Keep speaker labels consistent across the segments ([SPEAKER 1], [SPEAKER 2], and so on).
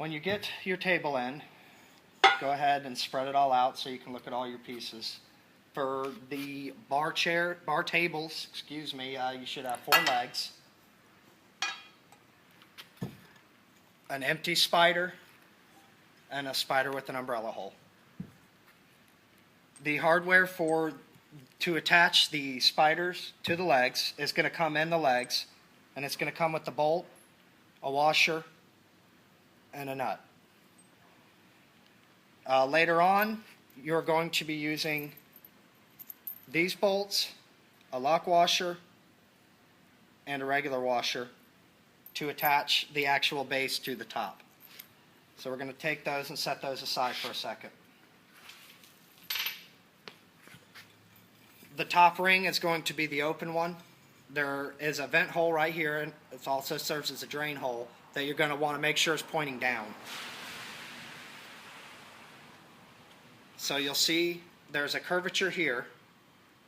[SPEAKER 1] When you get your table in, go ahead and spread it all out so you can look at all your pieces. For the bar tables, you should have 4 legs, an empty spider, and a spider with an umbrella hole. The hardware to attach the spiders to the legs is going to come in the legs, and it's going to come with the bolt, a washer, and a nut. Later on, you're going to be using these bolts, a lock washer, and a regular washer to attach the actual base to the top. So we're going to take those and set those aside for a second. The top ring is going to be the open one. There is a vent hole right here, and it also serves as a drain hole that you're going to want to make sure is pointing down. So you'll see there's a curvature here,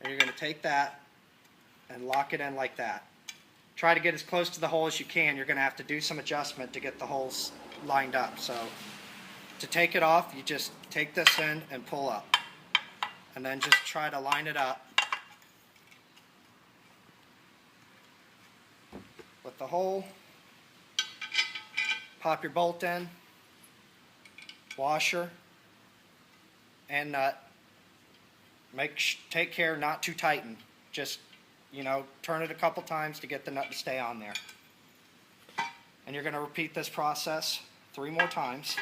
[SPEAKER 1] and you're going to take that and lock it in like that. Try to get as close to the hole as you can. You're going to have to do some adjustment to get the holes lined up. So to take it off, you just take this in and pull up, and then just try to line it up with the hole. Pop your bolt in, washer, and nut. Take care not to tighten. Just, turn it a couple times to get the nut to stay on there. And you're going to repeat this process 3 more times.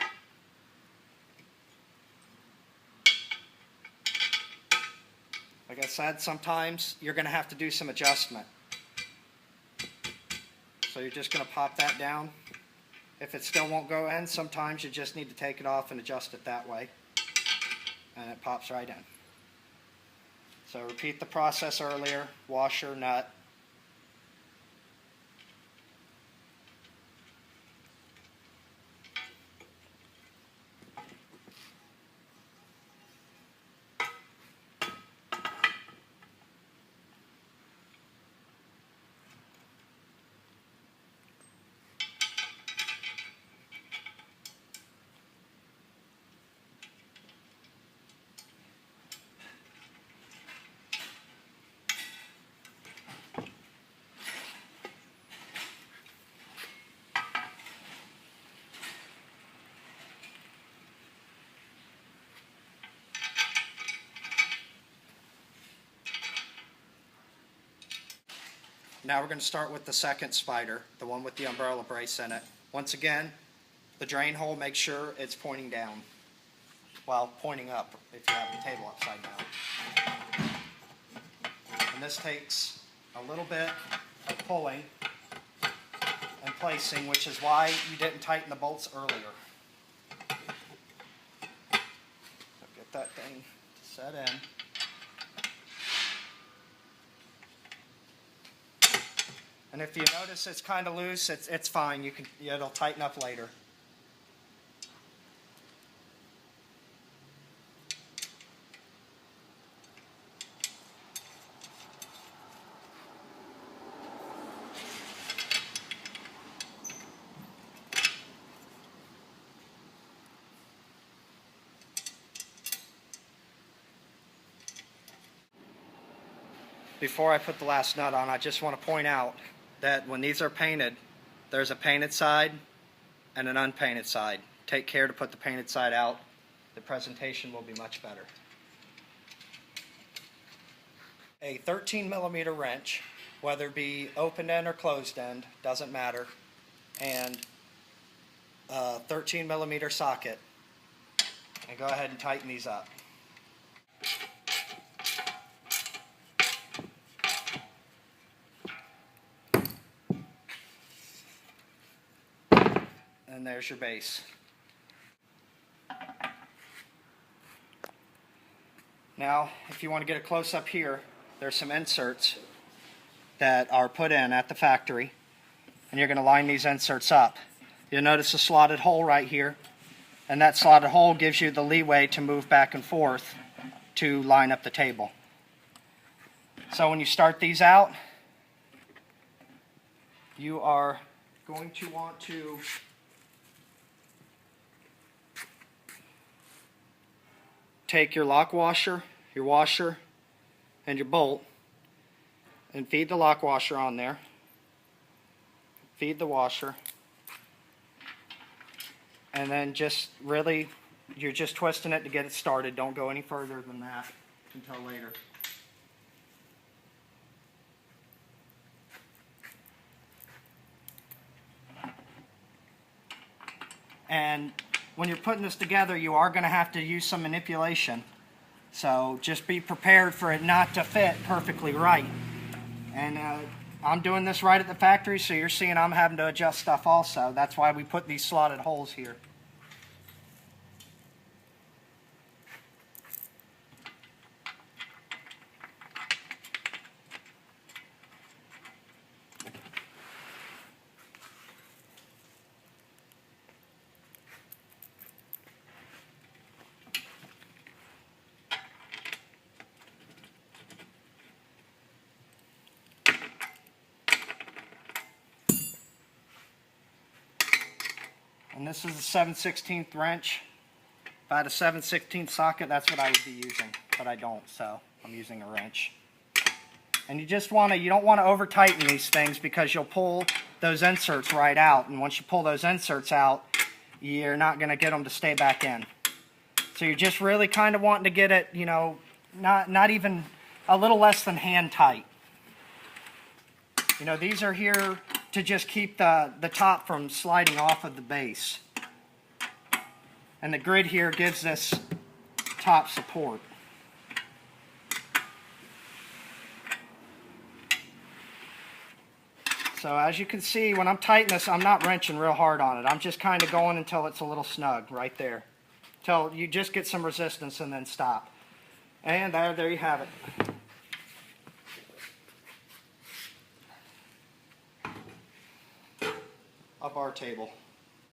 [SPEAKER 1] Like I said, sometimes you're going to have to do some adjustment. So you're just going to pop that down. If it still won't go in, sometimes you just need to take it off and adjust it that way. And it pops right in. So repeat the process earlier, washer, nut. Now we're going to start with the second spider, the one with the umbrella brace in it. Once again, the drain hole, make sure it's pointing down. Well, pointing up if you have the table upside down. And this takes a little bit of pulling and placing, which is why you didn't tighten the bolts earlier. So get that thing set in. And if you notice it's kind of loose, it's fine. It'll tighten up later. Before I put the last nut on, I just want to point out that when these are painted, there's a painted side and an unpainted side. Take care to put the painted side out. The presentation will be much better. A 13mm wrench, whether it be open end or closed end, doesn't matter, and a 13mm socket. And go ahead and tighten these up. And there's your base. Now, if you want to get a close-up here, there's some inserts that are put in at the factory, and you're going to line these inserts up. You'll notice a slotted hole right here, and that slotted hole gives you the leeway to move back and forth to line up the table. So when you start these out, you are going to want to take your lock washer, your washer, and your bolt, and feed the lock washer on there. Feed the washer. And then just really, you're just twisting it to get it started. Don't go any further than that until later. And when you're putting this together, you are going to have to use some manipulation. So just be prepared for it not to fit perfectly right. And I'm doing this right at the factory, so you're seeing I'm having to adjust stuff also. That's why we put these slotted holes here. And this is a 7/16 wrench. If I had a 7/16 socket, that's what I would be using, but I don't, so I'm using a wrench. And you just want to, you don't want to over tighten these things because you'll pull those inserts right out. And once you pull those inserts out, you're not going to get them to stay back in. So you're just really kind of wanting to get it, you know, not even a little less than hand tight. You know, these are here to just keep the top from sliding off of the base. And the grid here gives this top support. So as you can see, when I'm tightening this, I'm not wrenching real hard on it. I'm just kind of going until it's a little snug right there. Until you just get some resistance and then stop. And there you have it. A bar table.